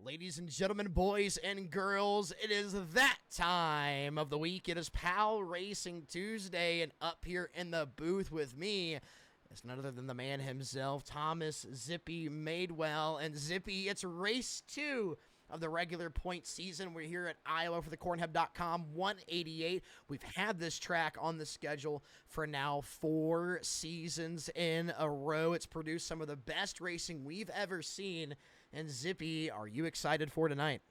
Ladies and gentlemen, boys and girls, it is that time of the week. It is PAL Racing Tuesday, and up here in the booth with me is none other than the man himself, Thomas Zippy Madewell. And Zippy, it's race 2 of the regular point season. We're here at Iowa for the cornhub.com 188. We've had this track on the schedule for now 4 seasons in a row. It's produced some of the best racing we've ever seen. And Zippy, are you excited for tonight?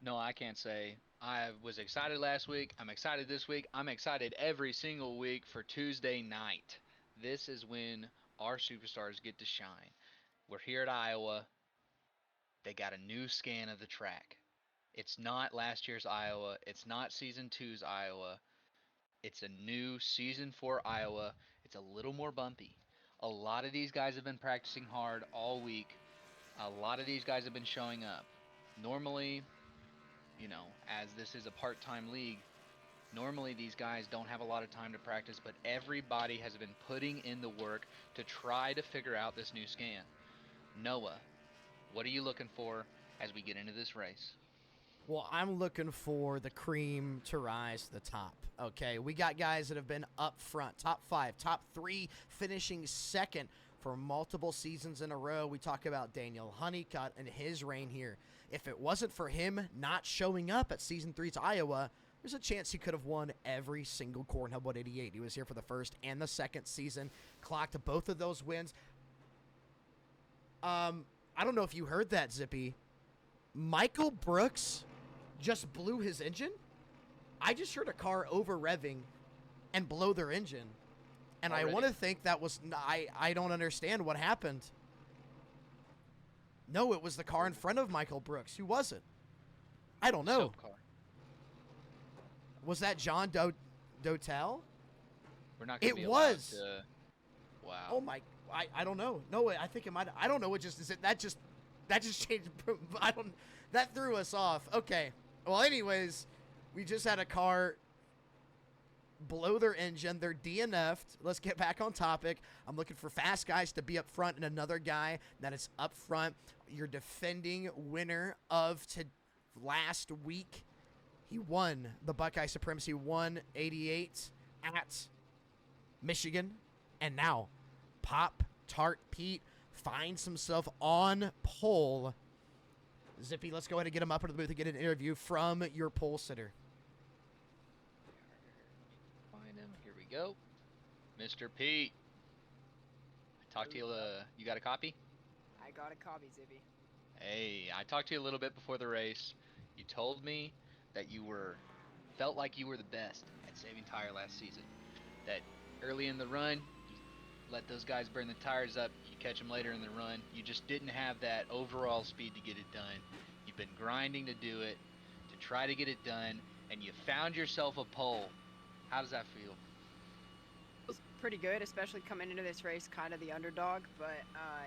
No, I can't say. I was excited last week. I'm excited this week. I'm excited every single week for Tuesday night. This is when our superstars get to shine. We're here at Iowa. They got a new scan of the track. It's not last year's Iowa. It's not season 2's Iowa. It's a new season 4 Iowa. It's a little more bumpy. A lot of these guys have been practicing hard all week. A lot of these guys have been showing up. Normally, as this is a part-time league, normally these guys don't have a lot of time to practice, but everybody has been putting in the work to try to figure out this new scan. Noah, what are you looking for as we get into this race? Well, I'm looking for the cream to rise to the top, okay? We got guys that have been up front, top 5, top 3, finishing second for multiple seasons in a row. We talk about Daniel Honeycutt and his reign here. If it wasn't for him not showing up at season 3's Iowa, there's a chance he could have won every single Cornhub 188. He was here for the first and the second season, clocked both of those wins. I don't know if you heard that, Zippy. Michael Brooks just blew his engine. I just heard a car over-revving and blow their engine. And already? I want to think that was... I don't understand what happened. No, it was the car in front of Michael Brooks. Who was it? I don't know. Was that John Dotel? We're not going to be allowed to... Wow. Oh, my... I don't know. No, I think it might... I don't know. That just changed... That threw us off. Okay. Well, anyways, we just had a car blow their engine. They're DNF'd. Let's get back on topic. I'm looking for fast guys to be up front and another guy that is up front. Your defending winner of last week. He won the Buckeye Supremacy 188 at Michigan. And now, Pop Tart Pete finds himself on pole. Zippy, let's go ahead and get him up into the booth and get an interview from your pole sitter. Find him. Here we go. Mr. Pete. I talked to you. You got a copy? I got a copy, Zippy. Hey, I talked to you a little bit before the race. You told me that felt like you were the best at saving tire last season. That early in the run, you let those guys burn the tires up. You catch them later in the run. You just didn't have that overall speed to get it done. You've been grinding to do it, to try to get it done, and you found yourself a pole. How does that feel? It was pretty good, especially coming into this race kind of the underdog. But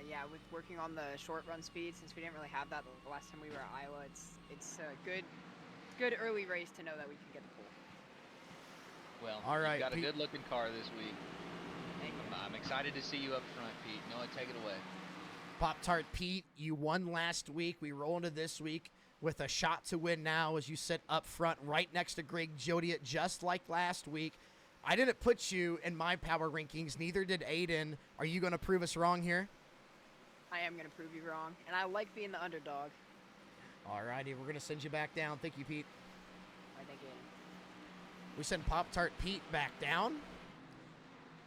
yeah, with working on the short run speed, since we didn't really have that the last time we were at Iowa, it's a good early race to know that we can get the pole. Well, all right, you've got Pete. a good looking car this week. Thank you. I'm excited to see you up front, Pete. Noah, take it away. Pop-Tart Pete, you won last week. We roll into this week with a shot to win now as you sit up front right next to Greg Jodiet, just like last week. I didn't put you in my power rankings. Neither did Aiden. Are you going to prove us wrong here? I am going to prove you wrong, and I like being the underdog. All righty, we're going to send you back down. Thank you, Pete. I think it. We send Pop-Tart Pete back down.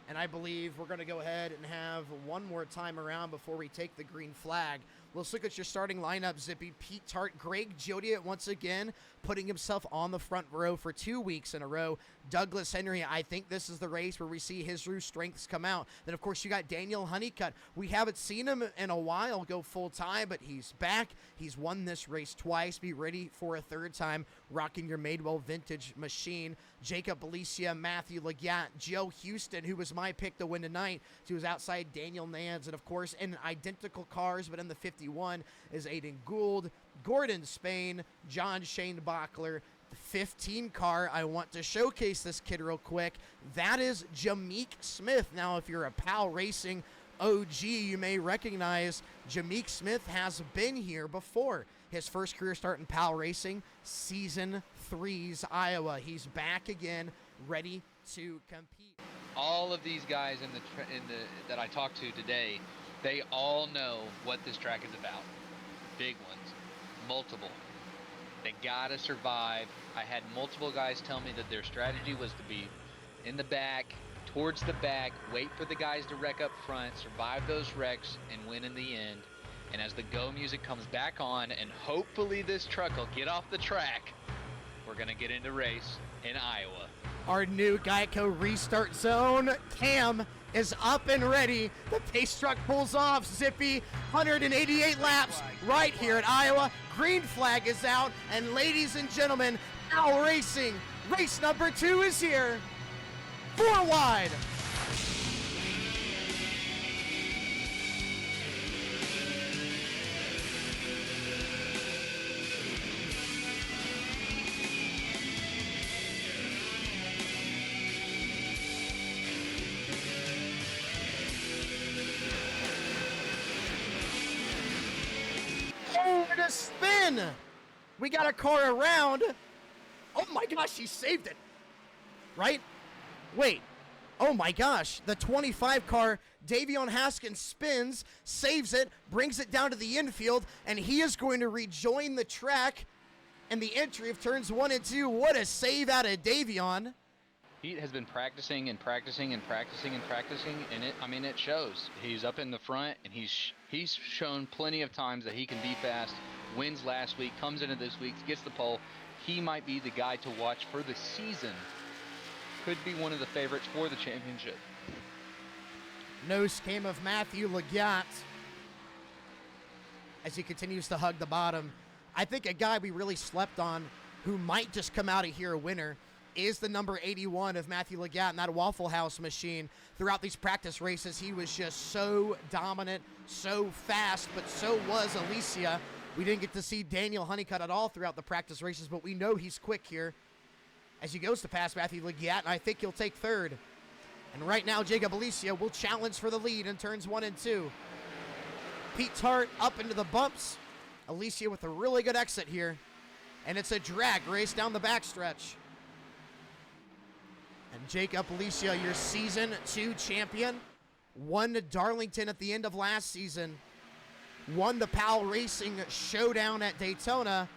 And I believe we're going to go ahead and have one more time around before we take the green flag. Let's look at your starting lineup, Zippy. Pete Tart, Greg Jodiet once again putting himself on the front row for 2 weeks in a row. Douglas Henry, I think this is the race where we see his true strengths come out. Then, of course, you got Daniel Honeycutt. We haven't seen him in a while go full time, but he's back. He's won this race twice. Be ready for a third time, rocking your Madewell vintage machine. Jacob Alicia, Matthew Legatt, Joe Houston, who was my pick to win tonight. He was outside Daniel Nance, and of course, in identical cars, but in the 51 is Aiden Gould, Gordon Spain, John Shane Bachler. The 15 car, I want to showcase this kid real quick. That is Jameek Smith. Now, if you're a PAL Racing OG, you may recognize Jameek Smith has been here before. His first career start in PALracing, Season 3's Iowa. He's back again, ready to compete. All of these guys that I talked to today, they all know what this track is about. Big ones, multiple. They gotta survive. I had multiple guys tell me that their strategy was to be in the back, towards the back, wait for the guys to wreck up front, survive those wrecks, and win in the end. And as the go music comes back on, and hopefully this truck will get off the track, we're gonna get into race in Iowa. Our new Geico restart zone. Cam is up and ready. The pace truck pulls off. Zippy, 188 laps right here at Iowa. Green flag is out. And ladies and gentlemen, PALracing race number 2 is here. 4 wide. Over to spin. We got a car around. Oh my gosh, he saved it. Right? Wait. Oh my gosh. The 25 car, Davion Haskins spins, saves it, brings it down to the infield, and he is going to rejoin the track and the entry of turns 1 and 2. What a save out of Davion. He has been practicing and practicing and practicing and practicing, and it shows. He's up in the front, and he's shown plenty of times that he can be fast. Wins last week, comes into this week, gets the pole. He might be the guy to watch for the season. Could be one of the favorites for the championship. Nose came of Matthew Legatt as he continues to hug the bottom. I think a guy we really slept on who might just come out of here a winner is the number 81 of Matthew Legatt in that Waffle House machine. Throughout these practice races, he was just so dominant, so fast, but so was Alicia. We didn't get to see Daniel Honeycutt at all throughout the practice races, but we know he's quick here as he goes to pass Matthew Legatt, and I think he'll take third. And right now, Jacob Alicia will challenge for the lead in turns 1 and 2. Pete Tart up into the bumps. Alicia with a really good exit here. And it's a drag race down the backstretch. And Jacob Alicia, your Season 2 champion, won Darlington at the end of last season, won the PALracing Showdown at Daytona,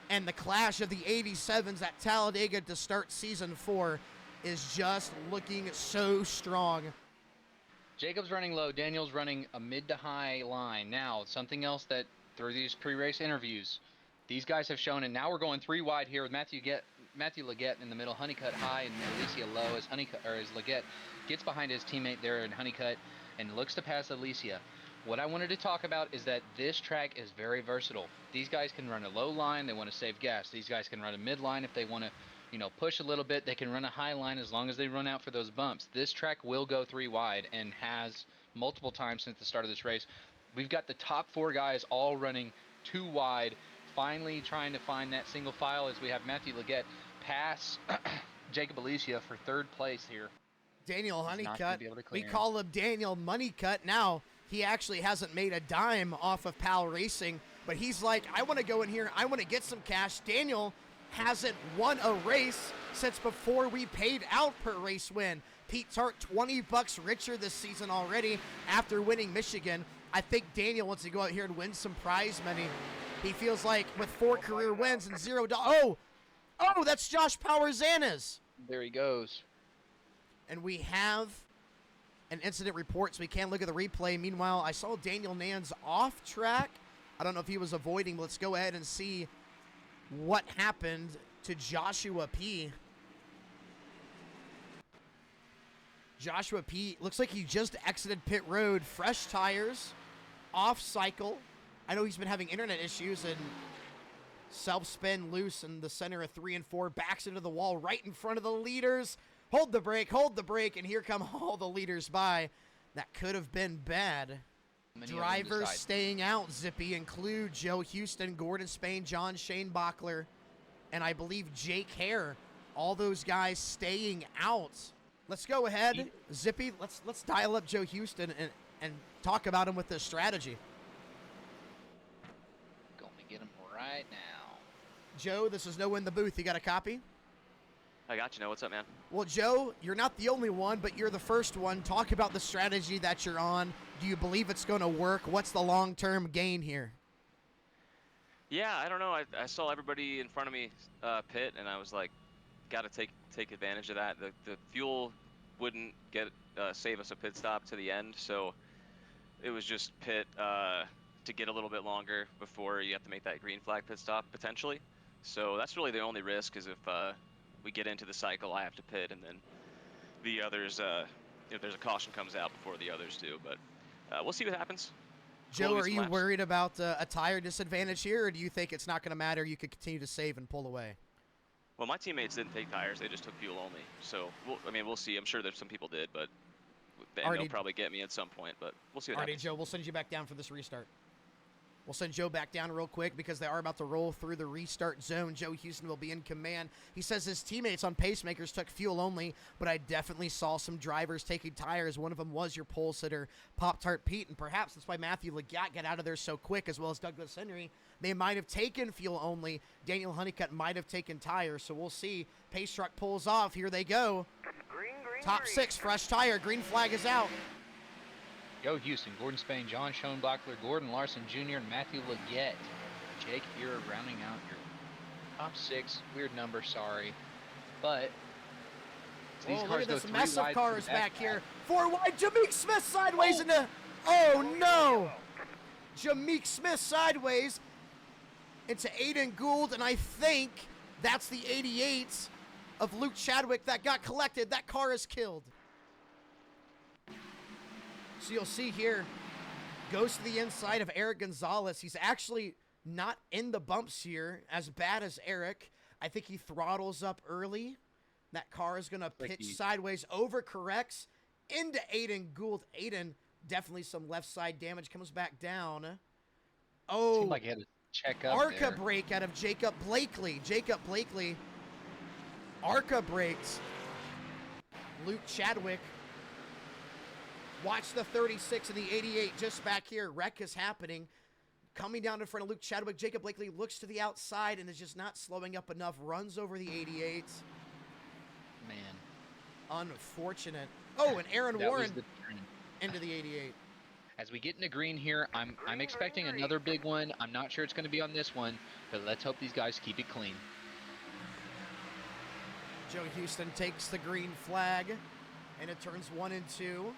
and the clash of the 87s at Talladega to start Season 4 is just looking so strong. Jacob's running low. Daniel's running a mid to high line. Now, something else that through these pre-race interviews, these guys have shown, and now we're going 3 wide here with Matthew Legatt in the middle, Honeycutt high, and Alicia low as Legatt gets behind his teammate there in Honeycutt and looks to pass Alicia. What I wanted to talk about is that this track is very versatile. These guys can run a low line, they want to save gas. These guys can run a mid line if they want to, push a little bit. They can run a high line as long as they run out for those bumps. This track will go 3 wide and has multiple times since the start of this race. We've got the top 4 guys all running 2 wide, finally trying to find that single file as we have Matthew Legatt pass Jacob Alicia for 3rd place here. Daniel Honeycutt, we call him Daniel Moneycutt now. He actually hasn't made a dime off of PALracing, but he's like, I want to go in here, I want to get some cash. Daniel hasn't won a race since before we paid out per race win. Pete Tart, $20 richer this season already after winning Michigan. I think Daniel wants to go out here and win some prize money. He feels like with 4 career wins and $0. Oh, that's Josh Powerzanas. There he goes. And we have an incident report, so we can look at the replay. Meanwhile, I saw Daniel Nans off track. I don't know if he was avoiding, but let's go ahead and see what happened to Joshua P. Joshua P. looks like he just exited pit road. Fresh tires, off cycle. I know he's been having internet issues, and self-spin loose in the center of 3 and 4. Backs into the wall right in front of the leaders. Hold the brake, and here come all the leaders by. That could have been bad. Drivers staying out, Zippy, include Joe Houston, Gordon Spain, John Shane Bachler, and I believe Jake Hare. All those guys staying out. Let's go ahead, Zippy. Let's dial up Joe Houston and talk about him with this strategy. Going to get him right now. Joe, this is Noah in the booth. You got a copy? I got you. Know what's up, man? Well, Joe, you're not the only one, but you're the first one. Talk about the strategy that you're on. Do you believe it's going to work? What's the long-term gain here? Yeah, I don't know. I saw everybody in front of me pit, and I was like, got to take advantage of that. The fuel wouldn't save us a pit stop to the end, so it was just pit to get a little bit longer before you have to make that green flag pit stop potentially. So that's really the only risk, is if we get into the cycle, I have to pit, and then the others, if there's a caution comes out before the others do. But we'll see what happens. Joe, We'll are get some you laps. worried about a tire disadvantage here, or do you think it's not going to matter? You could continue to save and pull away. Well, my teammates didn't take tires; they just took fuel only. So, we'll see. I'm sure that some people did, but they'll probably get me at some point. But we'll see what Alrighty, happens. Joe, we'll send you back down for this restart. We'll send Joe back down real quick because they are about to roll through the restart zone. Joe Houston will be in command. He says his teammates on pacemakers took fuel only, but I definitely saw some drivers taking tires. One of them was your pole sitter, Pop-Tart Pete, and perhaps that's why Matthew Legatt got out of there so quick, as well as Douglas Henry. They might have taken fuel only. Daniel Honeycutt might have taken tires, so we'll see. Pace truck pulls off. Here they go. Top six, fresh tire. Green flag is out. Joe Houston, Gordon Spain, John Schoenbachler, Gordon Larson Jr., and Matthew Leggett. Jake Ear rounding out your top six. Weird number, sorry. But these Oh, cars look at go this 3 mess wide of to the cars back here. back. 4 wide. Jameek Smith sideways into. Oh, no. Jameek Smith sideways into Aiden Gould, and I think that's the 88 of Luke Chadwick that got collected. That car is killed. So you'll see here, goes to the inside of Eric Gonzalez. He's actually not in the bumps here, as bad as Eric. I think he throttles up early. That car is going to pitch sideways, overcorrects into Aiden Gould. Aiden, definitely some left side damage, comes back down. Oh, Seemed like he had to check up ARCA there. brake out of Jacob Blakely. Jacob Blakely, ARCA brakes. Luke Chadwick. Watch the 36 and the 88 just back here. Wreck is happening. Coming down in front of Luke Chadwick. Jacob Blakely looks to the outside and is just not slowing up enough. Runs over the 88. Man. Unfortunate. Oh, and Aaron That was Warren the trend. into the 88. As we get into green here, I'm expecting another big one. I'm not sure it's going to be on this one, but let's hope these guys keep it clean. Joe Houston takes the green flag, and it turns 1 and 2.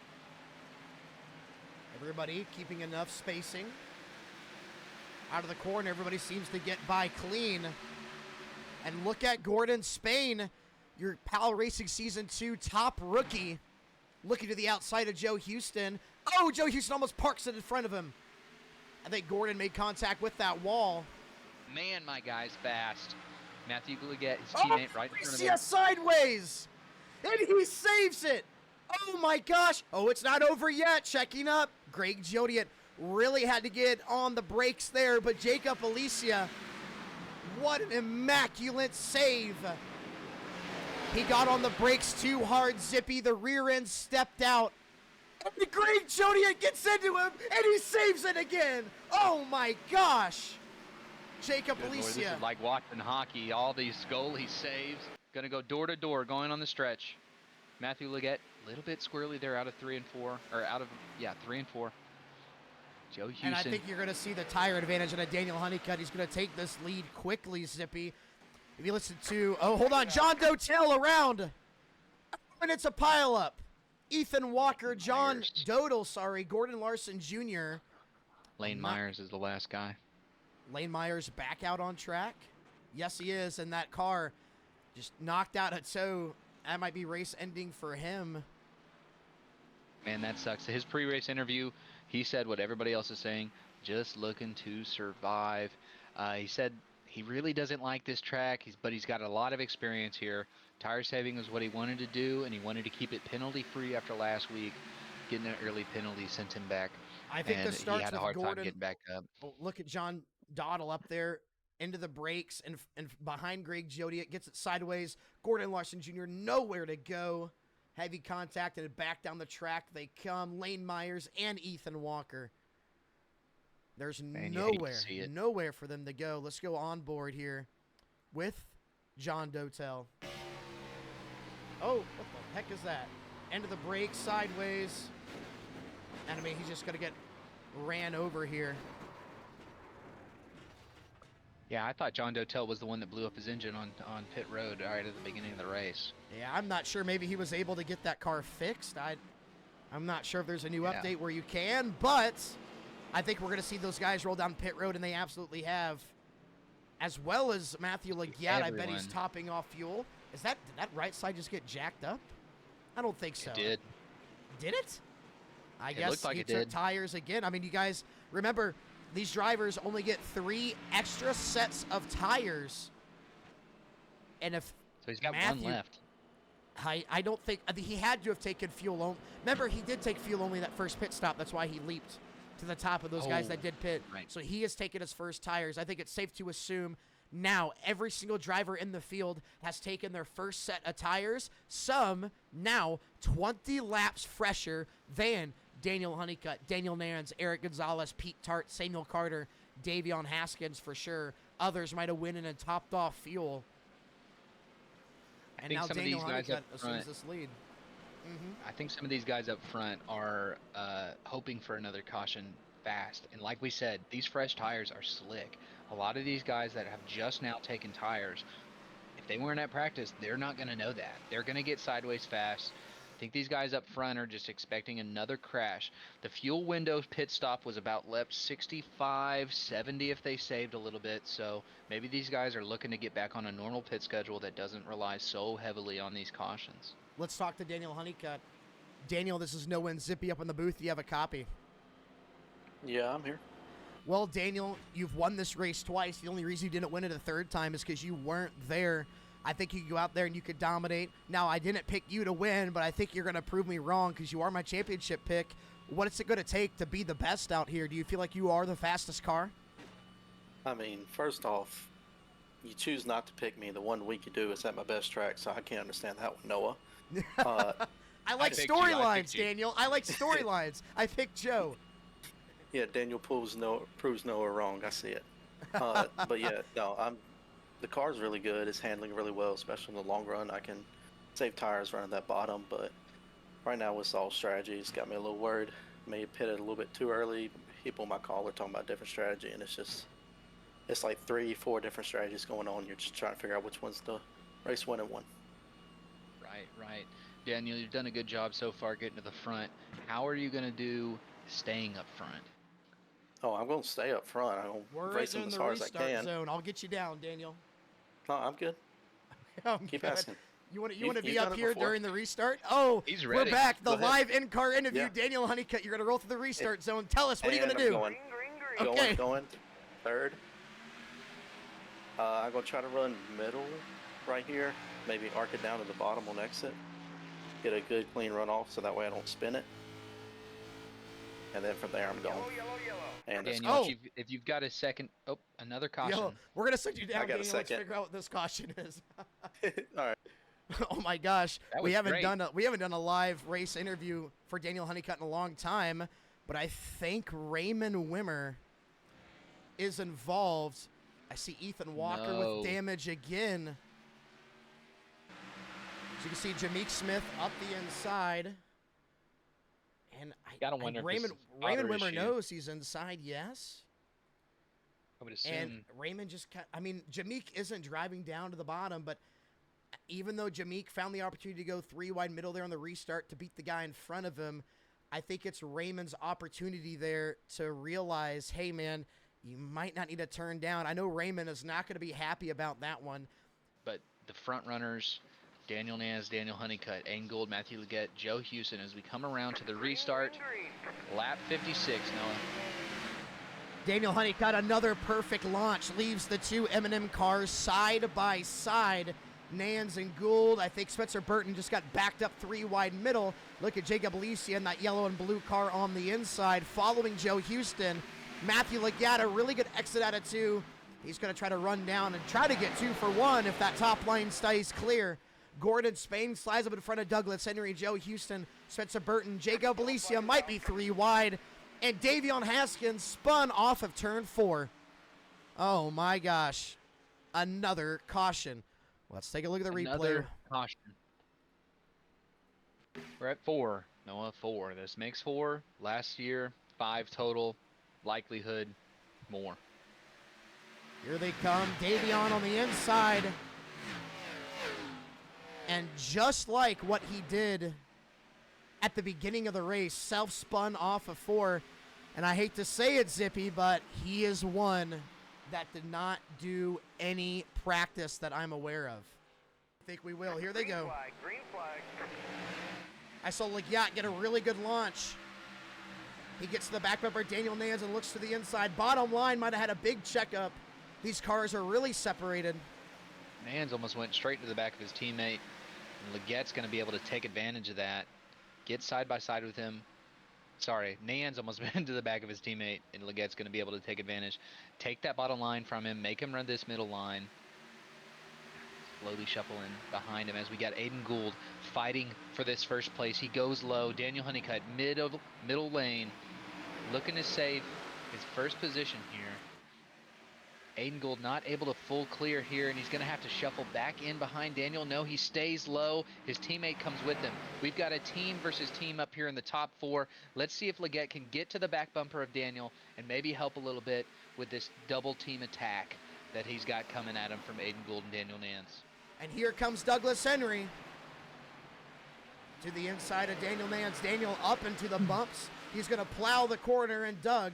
Everybody keeping enough spacing. Out of the corner, everybody seems to get by clean. And look at Gordon Spain, your PALracing Season 2 top rookie. Looking to the outside of Joe Houston. Oh, Joe Houston almost parks it in front of him. I think Gordon made contact with that wall. Man, my guy's fast. Matthew Leggett, his teammate, right in front of him. Yes, sideways. And he saves it. Oh, my gosh. Oh, it's not over yet. Checking up. Greg Jodiet really had to get on the brakes there, but Jacob Alicia, what an immaculate save. He got on the brakes too hard, Zippy. The rear end stepped out. And Greg Jodiet gets into him, and he saves it again. Oh, my gosh. Jacob Good Lord, this Alicia. is like watching hockey. All these goalie saves. Going to go door to door, going on the stretch. Matthew Leggett, a little bit squirrely there out of 3 and 4. Or out of, 3 and 4. Joe Houston. And I think you're going to see the tire advantage on a Daniel Honeycutt. He's going to take this lead quickly, Zippy. If you listen to, hold on, John Dotel around. And it's a pileup. Ethan Walker, John Dodell, Gordon Larson Jr. Lane Myers is the last guy. Lane Myers back out on track. Yes, he is. And that car just knocked out a toe. That might be race ending for him. Man, that sucks. His pre-race interview, he said what everybody else is saying, just looking to survive. He said he really doesn't like this track, but he's got a lot of experience here. Tire saving is what he wanted to do, and he wanted to keep it penalty-free after last week. Getting an early penalty sent him back. I think and this starts he had a with hard Gordon. time getting back up. Look at John Dowdle up there into the brakes and behind Greg Jodiet, gets it sideways. Gordon Larson Jr. nowhere to go. Heavy contact and back down the track they come. Lane Myers and Ethan Walker. There's Man, you hate to nowhere, see it. nowhere for them to go. Let's go on board here with John Dotel. Oh, what the heck is that? End of the brake, sideways. And I mean, he's just going to get ran over here. Yeah, I thought John Dotel was the one that blew up his engine on pit road right at the beginning of the race. Yeah, I'm not sure. Maybe he was able to get that car fixed. I'm not sure if there's a new Yeah. update where you can, but I think we're going to see those guys roll down pit road, and they absolutely have. As well as Matthew Leggett, I bet he's Everyone. topping off fuel. Did that right side just get jacked up? I don't think so. It did. Did it? I It guess looked like he it took did. tires again. I mean, you guys remember these drivers only get 3 extra sets of tires. And if So he's got Matthew- one left. I don't think he had to have taken fuel only. Remember, he did take fuel only that first pit stop. That's why he leaped to the top of those guys Oh, that did pit. right. So he has taken his first tires. I think it's safe to assume now every single driver in the field has taken their first set of tires. Some now 20 laps fresher than Daniel Honeycutt, Daniel Nance, Eric Gonzalez, Pete Tart, Samuel Carter, Davion Haskins for sure. Others might have went in and topped off fuel. And think now some of Daniel these guys Honeycutt up assumes front- this lead. I think some of these guys up front are hoping for another caution fast. And like we said, these fresh tires are slick. A lot of these guys that have just now taken tires, if they weren't at practice, they're not going to know that. They're going to get sideways fast. I think these guys up front are just expecting another crash. The fuel window pit stop was about lap 65, 70 if they saved a little bit. So maybe these guys are looking to get back on a normal pit schedule that doesn't rely so heavily on these cautions. Let's talk to Daniel Honeycutt. Daniel, this is No Win Zippy up in the booth. Do you have a copy? Yeah, I'm here. Well, Daniel, you've won this race twice. The only reason you didn't win it a third time is because you weren't there. I think you could go out there and you could dominate. Now, I didn't pick you to win, but I think you're going to prove me wrong because you are my championship pick. What is it going to take to be the best out here? Do you feel like you are the fastest car? I mean, first off, you choose not to pick me. The one week you do is at my best track, so I can't understand that one, Noah. I like picked you. I storylines, picked you. Daniel. I like storylines. I picked Joe. Yeah, Daniel proves Noah wrong. I see it. But yeah, no, the car's really good. It's handling really well, especially in the long run. I can save tires running that bottom, but right now it's all strategy. It's got me a little worried. May have pitted a little bit too early. People on my call are talking about different strategy, and it's like 3-4 different strategies going on. You're just trying to figure out which one's the race winning one. Right. Daniel, you've done a good job so far getting to the front. How are you going to do staying up front? Oh, I'm going to stay up front. I'm going We're to race them in as the hard as I restart can. zone. I'll get you down, Daniel. No, I'm good. I'm Keep good. asking. You want to You've be done up it here before. during the restart? Oh, He's we're ready. back. The Go ahead. live in-car interview. Yeah. Daniel Honeycutt, you're going to roll through the restart zone. Tell us, what are you And going to I'm do? Going, Okay. going. Third. I'm going to try to run middle right here. Maybe arc it down to the bottom on exit. Get a good clean run off so that way I don't spin it. And then from there I'm going. And it's Daniel, Oh. if you've got a second, another caution. Yo, we're going to send you down, I got a Daniel. Let's second. figure out what this caution is. all right. Oh my gosh, That we was haven't great. done a live race interview for Daniel Honeycutt in a long time, but I think Raymond Wimmer is involved. I see Ethan Walker No. with damage again. As you can see, Jameek Smith up the inside, and Gotta wonder if this Raymond is a spotter Wimmer issue. knows he's inside. Yes. I would assume. And Raymond just Jameek isn't driving down to the bottom, but even though Jameek found the opportunity to go 3 wide middle there on the restart to beat the guy in front of him, I think it's Raymond's opportunity there to realize, hey, man, you might not need to turn down. I know Raymond is not going to be happy about that one. But the front runners, Daniel Nance, Daniel Honeycutt, Aiden Gould, Matthew Leggett, Joe Houston, as we come around to the restart, lap 56, Noah. Daniel Honeycutt, another perfect launch, leaves the two M&M cars side by side. Nans and Gould. I think Spencer Burton just got backed up 3 wide middle. Look at Jacob Alicia in that yellow and blue car on the inside, following Joe Houston. Matthew Leggett, a really good exit out of 2. He's going to try to run down and try to get 2 for 1 if that top line stays clear. Gordon Spain slides up in front of Douglas Henry, Joe Houston, Spencer Burton, Jacob Alicia might be 3 wide, and Davion Haskins spun off of turn 4. Oh my gosh. Another caution. Let's take a look at the replay. Another caution. We're at 4. Noah, 4. This makes 4. Last year, 5 total. Likelihood, more. Here they come. Davion on the inside. And just like what he did at the beginning of the race, self-spun off of 4. And I hate to say it, Zippy, but he is one that did not do any practice that I'm aware of. I think we will. Here they go. Green flag. I saw Leggett get a really good launch. He gets to the back bumper. Daniel Nans and looks to the inside. Bottom line might have had a big checkup. These cars are really separated. Nans almost went straight to the back of his teammate. And Leggett's going to be able to take advantage of that. Get side by side with him. Sorry, Nans almost went to the back of his teammate, and Leggett's going to be able to take advantage. Take that bottom line from him. Make him run this middle line. Slowly shuffle in behind him as we got Aiden Gould fighting for this first place. He goes low. Daniel Honeycutt, middle lane, looking to save his first position here. Aiden Gould not able to full clear here, and he's going to have to shuffle back in behind Daniel. No, he stays low. His teammate comes with him. We've got a team versus team up here in the top 4. Let's see if Leggett can get to the back bumper of Daniel and maybe help a little bit with this double team attack that he's got coming at him from Aiden Gould and Daniel Nans. And here comes Douglas Henry to the inside of Daniel Nans. Daniel up into the bumps. He's going to plow the corner, and Doug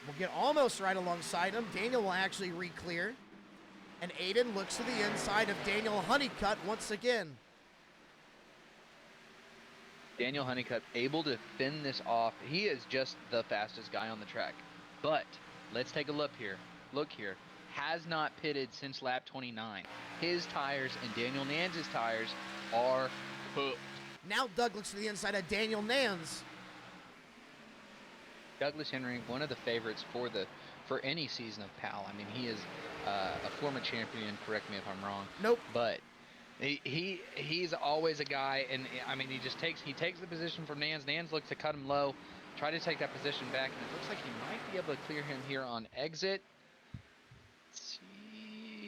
will get almost right alongside him. Daniel will actually re-clear. And Aiden looks to the inside of Daniel Honeycutt once again. Daniel Honeycutt able to fend this off. He is just the fastest guy on the track. But let's take a look here. Look here. Has not pitted since lap 29. His tires and Daniel Nans' tires are cooked. Now Doug looks to the inside of Daniel Nans. Douglas Henry, one of the favorites for any season of PAL. I mean, he is a former champion. Correct me if I'm wrong. Nope. But he's always a guy, and I mean, he takes the position from Nans. Nans looks to cut him low, try to take that position back, and it looks like he might be able to clear him here on exit. Let's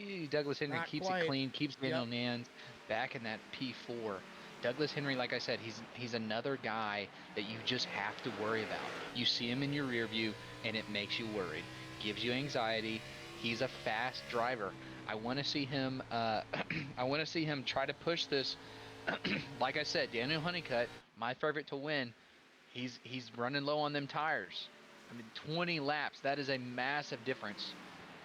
see. Douglas Henry Not keeps quite. it clean, keeps Daniel Nans back in that P4. Douglas Henry, like I said, he's another guy that you just have to worry about. You see him in your rear view, and it makes you worried. Gives you anxiety. He's a fast driver. I want to see him. I want to see him try to push this. Like I said, Daniel Honeycutt, my favorite to win. He's running low on them tires. I mean, 20 laps. That is a massive difference.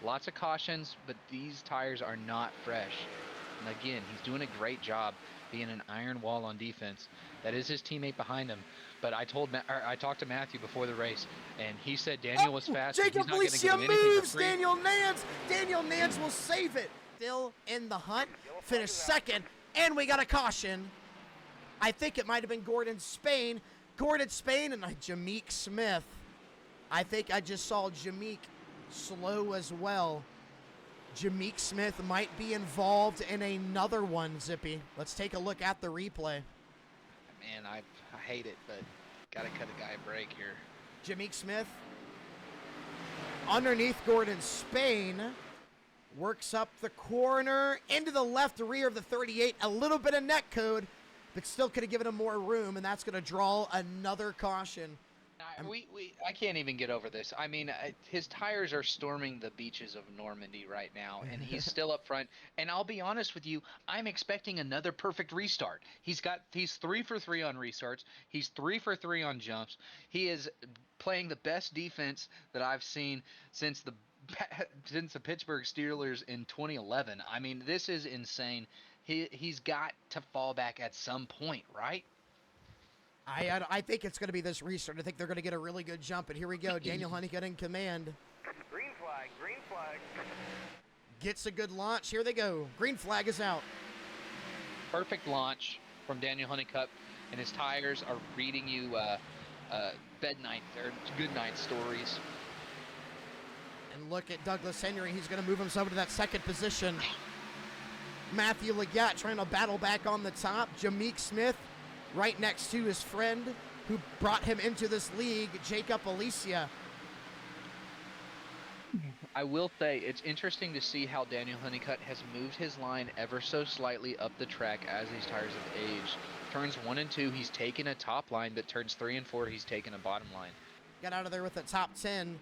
Lots of cautions, but these tires are not fresh. And again, he's doing a great job being an iron wall on defense. That is his teammate behind him. But I talked to Matthew before the race, and he said Daniel was fast. Jacob He's not going to give Alicia him anything for moves free. Daniel Nans. Daniel Nans will save it. Still in the hunt. Finished second, and we got a caution. I think it might have been Gordon Spain. Gordon Spain and Jameek Smith. I think I just saw Jameek slow as well. Jameek Smith might be involved in another one, Zippy. Let's take a look at the replay. Man, I hate it, but got to cut a guy a break here. Jameek Smith underneath Gordon Spain. Works up the corner into the left rear of the 38. A little bit of net code, but still could have given him more room, and that's going to draw another caution. I can't even get over this. I mean, his tires are storming the beaches of Normandy right now, and he's still up front. And I'll be honest with you, I'm expecting another perfect restart. He's 3 for 3 on restarts. He's 3 for 3 on jumps. He is playing the best defense that I've seen since the Pittsburgh Steelers in 2011. I mean, this is insane. He's got to fall back at some point, right? I think it's going to be this restart. I think they're going to get a really good jump. And here we go. Daniel Honeycutt in command. Green flag, green flag. Gets a good launch. Here they go. Green flag is out. Perfect launch from Daniel Honeycutt, and his tires are reading you bed night or good night stories. And look at Douglas Henry. He's going to move himself to that second position. Matthew Leggett trying to battle back on the top. Jameek Smith right next to his friend who brought him into this league, Jacob Alicia. I will say it's interesting to see how Daniel Honeycutt has moved his line ever so slightly up the track as these tires have aged. Turns 1 and 2, he's taken a top line, but turns 3 and 4, he's taken a bottom line. Got out of there with the top 10.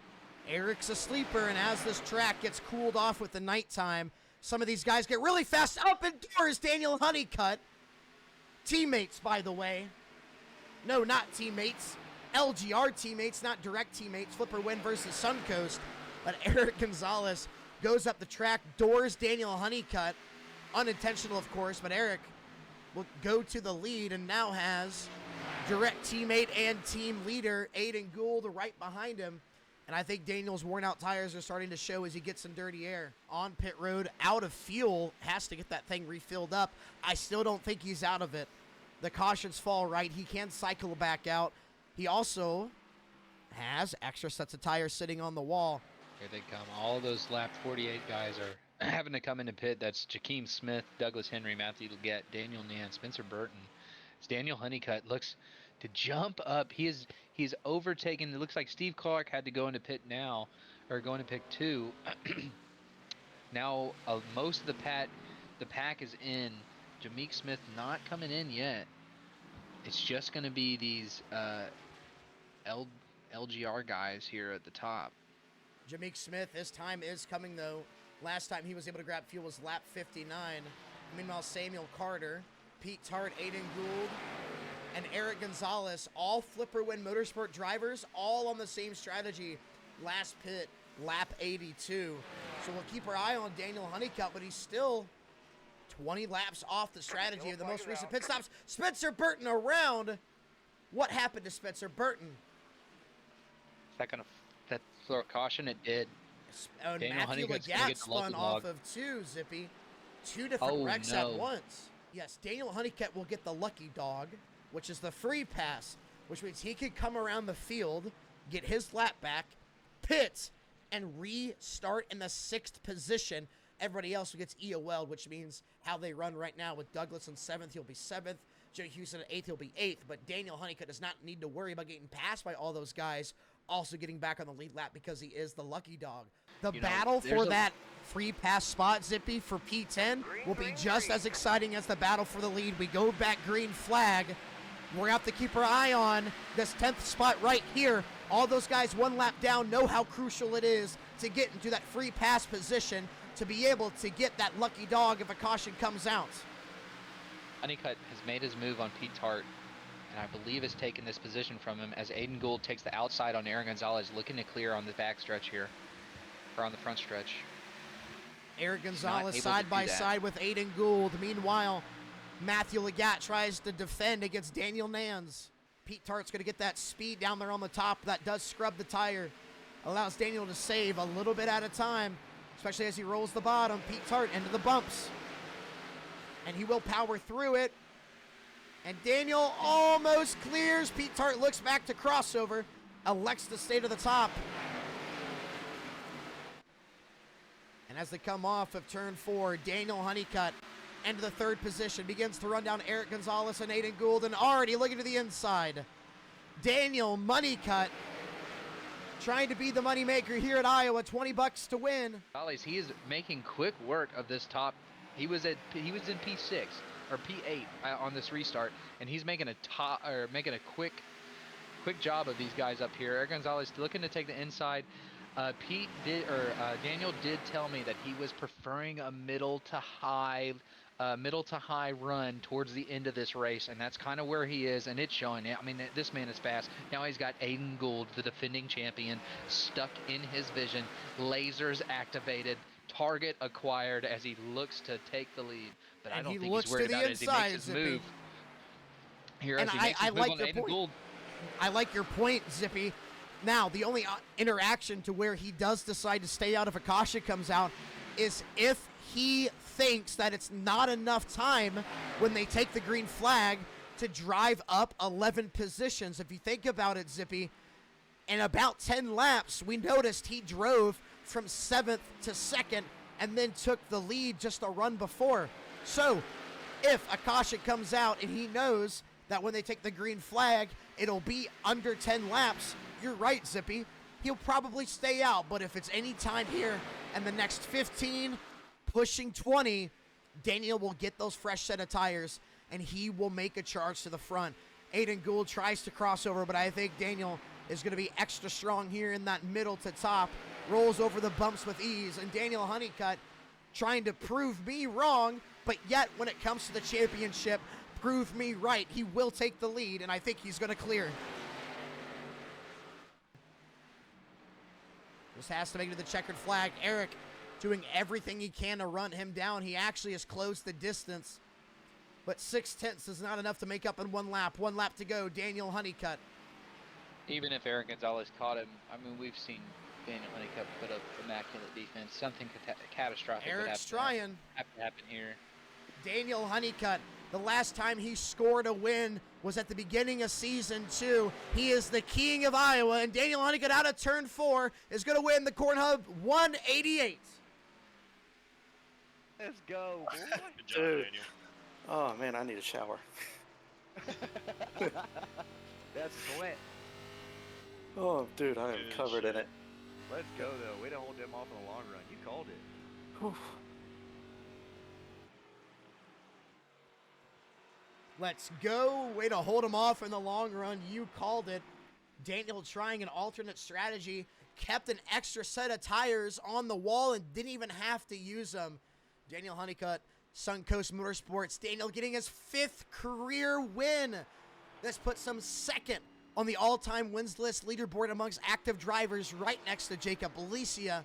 Eric's a sleeper, and as this track gets cooled off with the nighttime, some of these guys get really fast. Up and doors, Daniel Honeycutt. Teammates, by the way. No, not teammates. LGR teammates, not direct teammates. Flipper win versus Suncoast. But Eric Gonzalez goes up the track, doors Daniel Honeycutt. Unintentional, of course, but Eric will go to the lead and now has direct teammate and team leader Aiden Gould right behind him. And I think Daniel's worn out tires are starting to show as he gets in dirty air. On pit road, out of fuel, has to get that thing refilled up. I still don't think he's out of it. The cautions fall right. He can cycle back out. He also has extra sets of tires sitting on the wall. Here they come. All those lap 48 guys are having to come into pit. That's Jakeem Smith, Douglas Henry, Matthew Leggett, Daniel Nance, Spencer Burton. As Daniel Honeycutt looks to jump up. He's overtaken. It looks like Steve Clark had to go into pit now, or go into pit 2. Now most of the pack is in. Jameek Smith not coming in yet. It's just going to be these LGR guys here at the top. Jameek Smith, his time is coming, though. Last time he was able to grab fuel was lap 59. Meanwhile, Samuel Carter, Pete Tart, Aiden Gould, and Eric Gonzalez, all Flipper Win Motorsport drivers, all on the same strategy. Last pit, lap 82. So we'll keep our eye on Daniel Honeycutt, but he's still 20 laps off the strategy of the most recent pit stops. Spencer Burton around. What happened to Spencer Burton? Second, that throw caution, it did. Oh, Daniel Matthew Honeycutt's gonna Leggett get the spun lucky off log. of 2, Zippy. 2 different wrecks at once. Yes, Daniel Honeycutt will get the lucky dog, which is the free pass, which means he could come around the field, get his lap back, pit, and restart in the 6th position. Everybody else gets EOL, which means how they run right now with Douglas in 7th, he'll be 7th. Joe Houston at 8th, he'll be 8th. But Daniel Honeycutt does not need to worry about getting passed by all those guys, also getting back on the lead lap because he is the lucky dog. The battle for that free pass spot, Zippy, for P10 will be just as exciting as the battle for the lead. We go back green flag. We're going to have to keep our eye on this 10th spot right here. All those guys 1 lap down know how crucial it is to get into that free pass position to be able to get that lucky dog if a caution comes out. Honeycutt has made his move on Pete Tart, and I believe has taken this position from him as Aiden Gould takes the outside on Aaron Gonzalez, looking to clear on the back stretch here, or on the front stretch. Eric Gonzalez side by side with Aiden Gould. Meanwhile, Matthew Leggett tries to defend against Daniel Nans. Pete Tart's going to get that speed down there on the top. That does scrub the tire. Allows Daniel to save a little bit at a time, especially as he rolls the bottom. Pete Tart into the bumps. And he will power through it. And Daniel almost clears. Pete Tart looks back to crossover. Elects to stay to the top. And as they come off of turn 4, Daniel Honeycutt into the 3rd position. Begins to run down Eric Gonzalez and Aiden Gould. And already looking to the inside. Daniel Honeycutt trying to be the moneymaker here at Iowa. $20 to win. He is making quick work of this top. He was in P6 or P8 on this restart, and he's making a quick job of these guys up here. Eric Gonzalez looking to take the inside. Daniel did tell me that he was preferring a middle to high run towards the end of this race, and that's kind of where he is, and it's showing. I mean, this man is fast. Now he's got Aiden Gould, the defending champion, stuck in his vision. Lasers activated. Target acquired as he looks to take the lead, but I don't think he's worried about it as he makes his move. Here as he makes his move on Aiden Gould. I like your point, Zippy. Now, the only interaction to where he does decide to stay out if a caution comes out is if he thinks that it's not enough time when they take the green flag to drive up 11 positions. If you think about it, Zippy, in about 10 laps, we noticed he drove from 7th to 2nd and then took the lead just a run before. So if a caution comes out and he knows that when they take the green flag, it'll be under 10 laps, you're right, Zippy. He'll probably stay out, but if it's any time here and the next 15, pushing 20, Daniel will get those fresh set of tires and he will make a charge to the front. Aiden Gould tries to cross over, but I think Daniel is going to be extra strong here in that middle to top, rolls over the bumps with ease, and Daniel Honeycutt trying to prove me wrong, but yet when it comes to the championship, prove me right. He will take the lead, and I think he's going to clear. Just has to make it to the checkered flag. Eric doing everything he can to run him down. He actually has closed the distance, but 6/10 is not enough to make up in 1 lap. 1 lap to go. Daniel Honeycutt. Even if Eric Gonzalez caught him, I mean, we've seen Daniel Honeycutt put up immaculate defense. Something catastrophic would Eric's have trying. to happen here. Daniel Honeycutt, the last time he scored a win was at the beginning of season 2. He is the king of Iowa, and Daniel Honeycutt out of turn 4 is going to win the Corn Hub 188. Let's go, boy. Good job, Dude. Daniel. Oh man, I need a shower. That's sweat. Oh, dude, I am Good covered in shit. it. Let's go, though. Way to hold them off in the long run. You called it. Whew. Let's go. Way to hold him off in the long run. You called it. Daniel trying an alternate strategy, kept an extra set of tires on the wall and didn't even have to use them. Daniel Honeycutt, Suncoast Motorsports. Daniel getting his 5th career win. This puts him 2nd on the all-time wins list leaderboard amongst active drivers, right next to Jacob Alicia,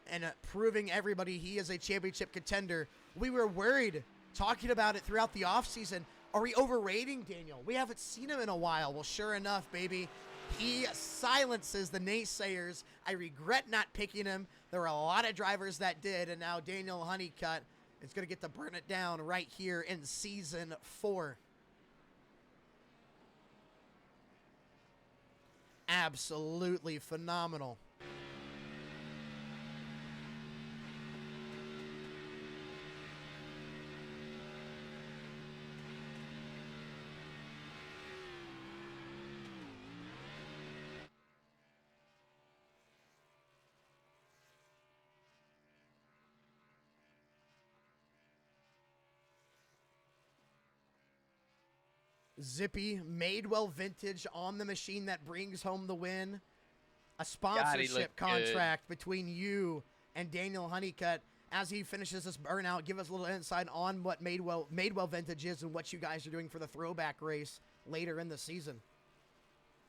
and proving everybody he is a championship contender. We were worried, talking about it throughout the offseason. Are we overrating Daniel? We haven't seen him in a while. Well, sure enough, baby, he silences the naysayers. I regret not picking him. There were a lot of drivers that did, and now Daniel Honeycutt is going to get to burn it down right here in season 4. Absolutely phenomenal. Zippy, Madewell Vintage on the machine that brings home the win. A sponsorship looked contract between you and Daniel Honeycutt. As he finishes this burnout, give us a little insight on what Madewell Vintage is and what you guys are doing for the throwback race later in the season.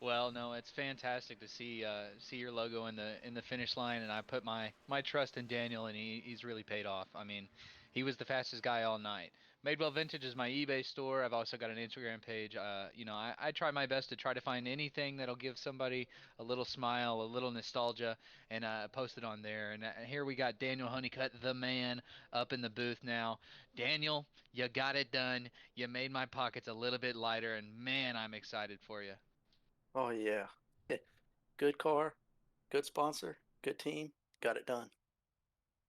Well, no, it's fantastic to see your logo in the finish line, and I put my trust in Daniel, and he's really paid off. I mean, he was the fastest guy all night. Madewell Vintage is my eBay store. I've also got an Instagram page. I try my best to try to find anything that'll give somebody a little smile, a little nostalgia, and post it on there. And here we got Daniel Honeycutt, the man, up in the booth now. Daniel, you got it done. You made my pockets a little bit lighter, and man, I'm excited for you. Oh yeah. Good car, good sponsor, good team. Got it done.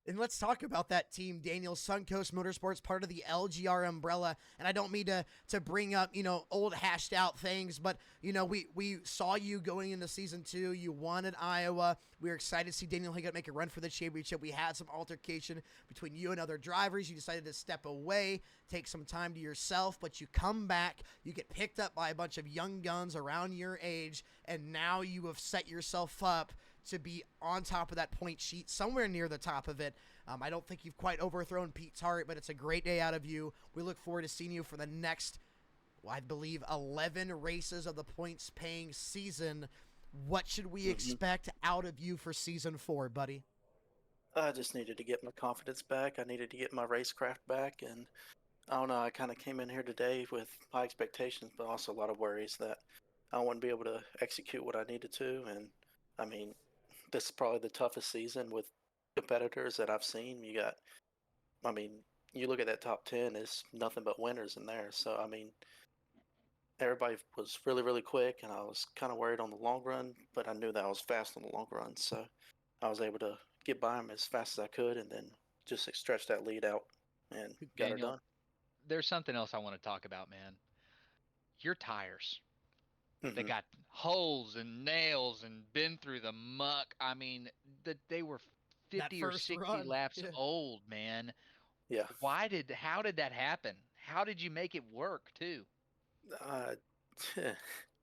And let's talk about that team, Daniel. Suncoast Motorsports, part of the LGR umbrella. And I don't mean to bring up, old hashed out things, but, we saw you going into season 2. You won at Iowa. We were excited to see Daniel Honeycutt make a run for the championship. We had some altercation between you and other drivers. You decided to step away, take some time to yourself, but you come back. You get picked up by a bunch of young guns around your age, and now you have set yourself up to be on top of that point sheet, somewhere near the top of it. I don't think you've quite overthrown Pete's heart, but it's a great day out of you. We look forward to seeing you for the next, I believe, 11 races of the points-paying season. What should we expect out of you for season 4, buddy? I just needed to get my confidence back. I needed to get my racecraft back, and I don't know. I kind of came in here today with high expectations, but also a lot of worries that I wouldn't be able to execute what I needed to. And I mean, this is probably the toughest season with competitors that I've seen. You look at that top 10, it's nothing but winners in there. So, I mean, everybody was really, really quick, and I was kind of worried on the long run, but I knew that I was fast on the long run. So I was able to get by them as fast as I could and then just stretch that lead out. and got her Daniel, done. there's something else I want to talk about, man. Your tires. They Hmm. got holes and nails and been through the muck. I mean, they were That 50 or first 60 run. laps Yeah. old, man. Yeah. How did that happen? How did you make it work, too? Uh,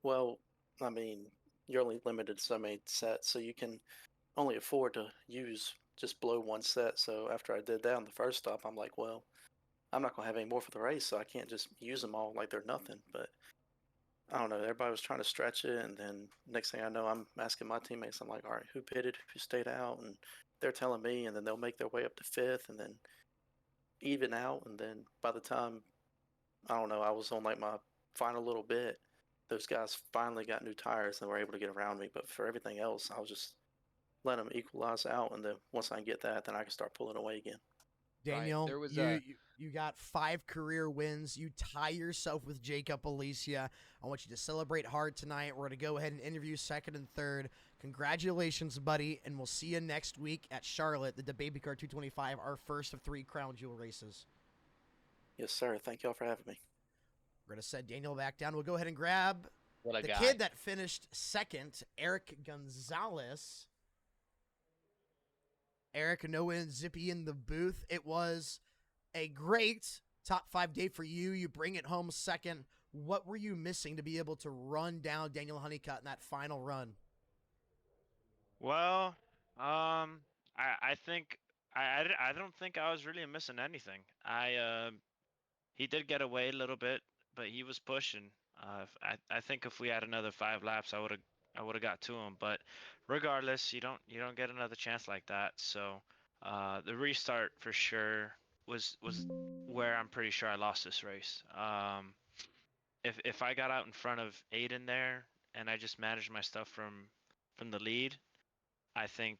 well, I mean, you're only limited to so many sets, so you can only afford to use just blow one set. So after I did that on the first stop, I'm like, well, I'm not gonna have any more for the race, so I can't just use them all like they're nothing. But I don't know. Everybody was trying to stretch it, and then next thing I know, I'm asking my teammates. I'm like, all right, who pitted, who stayed out, and they're telling me, and then they'll make their way up to fifth, and then even out, and then by the time I don't know, I was on like my final little bit, those guys finally got new tires and were able to get around me. But for everything else, I was just letting them equalize out, and then once I get that, then I can start pulling away again. Right. Daniel, There was you, a you you got 5 career wins. You tie yourself with Jacob Alicia. I want you to celebrate hard tonight. We're going to go ahead and interview second and third. Congratulations, buddy, and we'll see you next week at Charlotte, the Baby Car 225, our first of 3 Crown Jewel races. Yes, sir. Thank y'all for having me. We're going to set Daniel back down. We'll go ahead and grab what a the guy. kid that finished second, Eric Gonzalez. Eric, no win, Zippy in the booth. It was a great top 5 day for you. You bring it home second. What were you missing to be able to run down Daniel Honeycutt in that final run? Well, I think I don't think I was really missing anything. He did get away a little bit, but he was pushing. I think if we had another 5 laps, I would have got to him. But regardless, you don't get another chance like that. So the restart for sure was where I'm pretty sure I lost this race. If I got out in front of Aiden there and I just managed my stuff from the lead, I think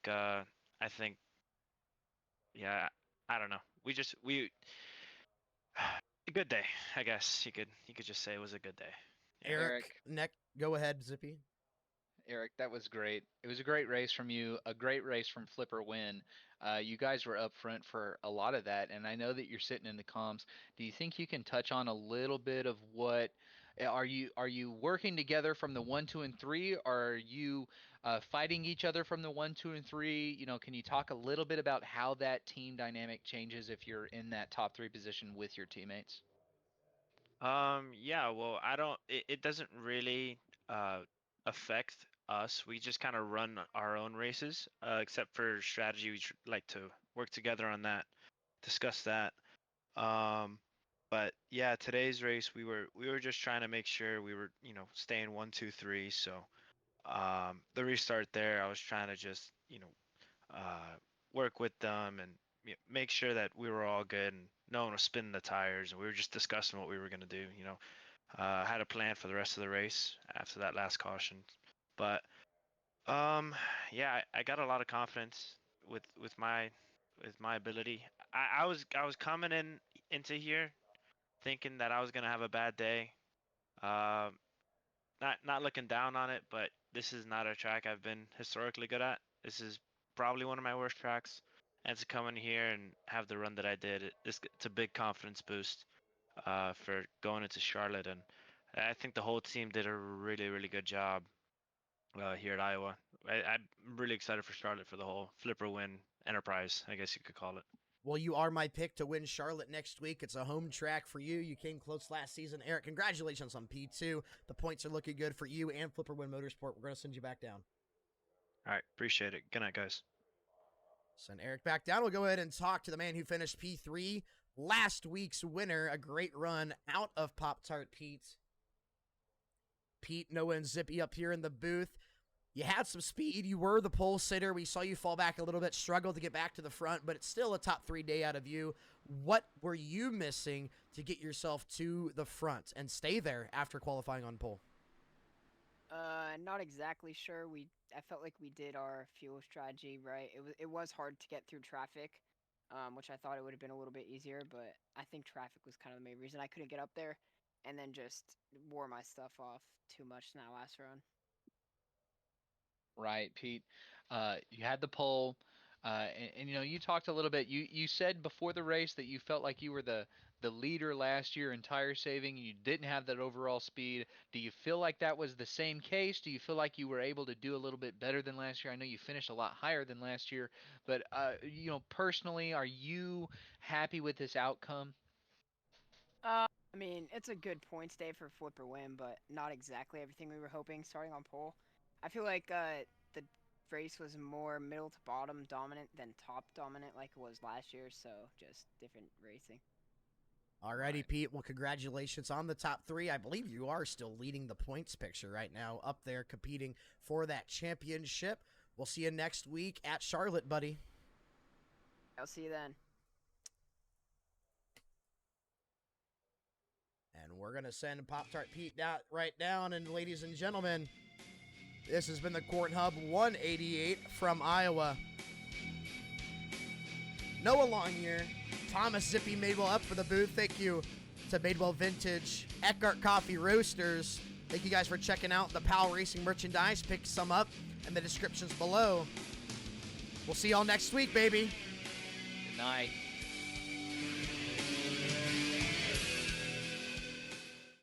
yeah, I don't know. We a good day, I guess you could just say it was a good day. Yeah. Eric, Eric, go ahead, Zippy. Eric, that was great. It was a great race from you, a great race from Flipper Win. You guys were up front for a lot of that, and I know that you're sitting in the comms. Do you think you can touch on a little bit of what are you working together from the 1, 2, and 3? Are you fighting each other from the 1, 2, and 3? Can you talk a little bit about how that team dynamic changes if you're in that top 3 position with your teammates? Yeah, well, I don't it doesn't really uh affect us. We just kind of run our own races, except for strategy. Like to work together on that, discuss that. Um, but yeah, today's race we were just trying to make sure we were, staying 1, 2, 3. So the restart there, I was trying to just, uh, work with them and make sure that we were all good and no one was spinning the tires, and we were just discussing what we were gonna do. Had a plan for the rest of the race after that last caution, but yeah, I got a lot of confidence with my ability. I was coming into here thinking that I was gonna have a bad day. Um, not looking down on it, but this is not a track I've been historically good at. This is probably one of my worst tracks, and to come in here and have the run that I did, it's a big confidence boost for going into Charlotte, and I think the whole team did a really really good job here at Iowa. I'm really excited for Charlotte for the whole Flipper Win Enterprise, I guess you could call it. Well, you are my pick to win Charlotte next week. It's a home track for you. You came close last season. Eric, congratulations on P2. The points are looking good for you and Flipper Win Motorsport. We're going to send you back down. All right, appreciate it. Good night, guys. Send Eric back down. We'll go ahead and talk to the man who finished P3, last week's winner. A great run out of Pop-Tart Pete. Pete, Noah, and Zippy up here in the booth. You had some speed. You were the pole sitter. We saw you fall back a little bit, struggle to get back to the front, but it's still a top 3 day out of you. What were you missing to get yourself to the front and stay there after qualifying on pole? Not exactly sure. I felt like we did our fuel strategy right. It was hard to get through traffic, which I thought it would have been a little bit easier, but I think traffic was kind of the main reason I couldn't get up there, and then just wore my stuff off too much in that last run. Right, Pete. You had the pole. And you know, you talked a little bit. You said before the race that you felt like you were the leader last year in tire saving. You didn't have that overall speed. Do you feel like that was the same case? Do you feel like you were able to do a little bit better than last year? I know you finished a lot higher than last year, but you know, personally, are you happy with this outcome? I mean, it's a good points day for flip or win, but not exactly everything we were hoping starting on pole. I feel like the race was more middle to bottom dominant than top dominant like it was last year, so just different racing. Alrighty, Right. Pete. Well, congratulations on the top 3. I believe you are still leading the points picture right now, up there competing for that championship. We'll see you next week at Charlotte, buddy. I'll see you then. And we're going to send Pop-Tart Pete right down. And ladies and gentlemen, this has been the Court Hub 188 from Iowa. Noah Longyear, Thomas Zippy Madewell up for the booth. Thank you to Madewell Vintage, Eckhart Coffee Roasters. Thank you guys for checking out the PALracing merchandise. Pick some up in the descriptions below. We'll see y'all next week, baby. Good night.